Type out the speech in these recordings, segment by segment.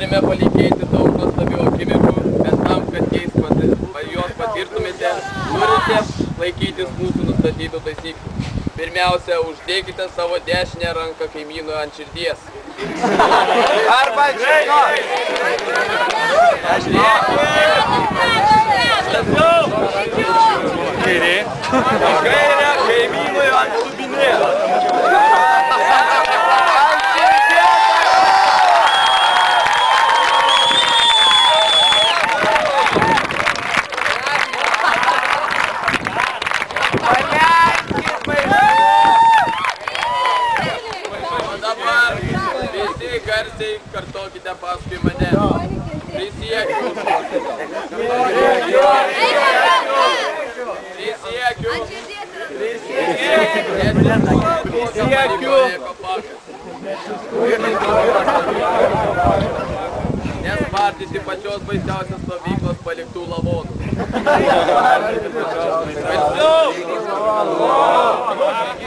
norime palinkėti daug nuostabių akimirkų, bet tam, kad juos patirtumėte, turite laikytis mūsų nustatytų taisyklių. Pirmiausia, uždėkite savo dešinę ranką kaimynui ant širdies. Arba ant širdies. Kairė kaimynui ant subinės. Garsiai kartokite paskui mane. Prisiekiu. Nespardyti pačios baisiausios stovyklos paliktų lavonų.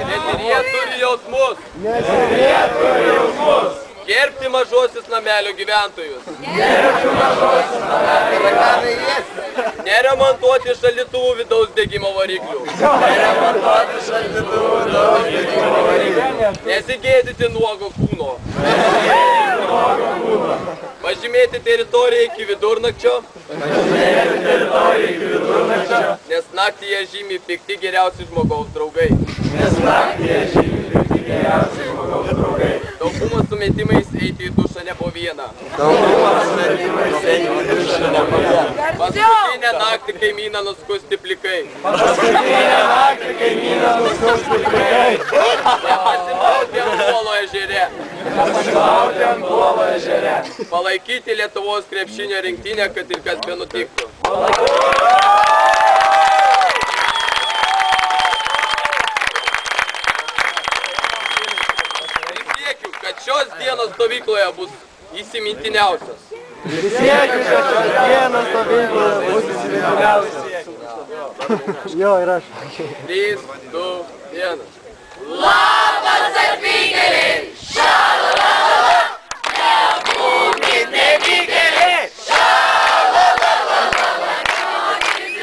Nes ir jie turi jausmus. Gerbti mažosius namelio gyventojus. Neremontuoti šaldytuvų vidaus degimo variklių. Nesigėdyti nuogo kūno. Pažymėti teritoriją iki vidurnakčio. Nes naktyje žymi pikti geriausi žmogaus draugai. Daugumo sumetimais eiti į dušą ne po vieną. Paskutinę naktį kaimyną nuskusti plikai. Nepasimauti ant Uolo ežere. Palaikyti Lietuvos krepšinio rinktinę, kad ir kas benutiktų. Šios dienos stovykloje bus įsimintiniausios. Prisiekiu, kad šios dienos stovykloje bus įsimintiniausios. Jo, ir aš. 3, 2, 1. Labas atvykėliai! Šalalala! Nebūkit nevykėliai! Šalalala!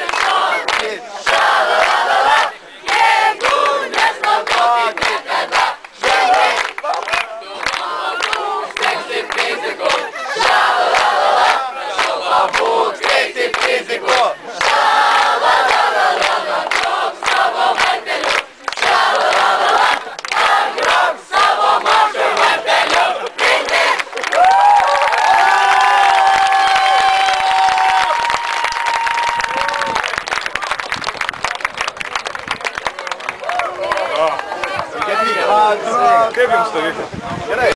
Nebūkit šalalala! Jeigu nesnaudokit niekada! Kaip jums stovykla? Gerai.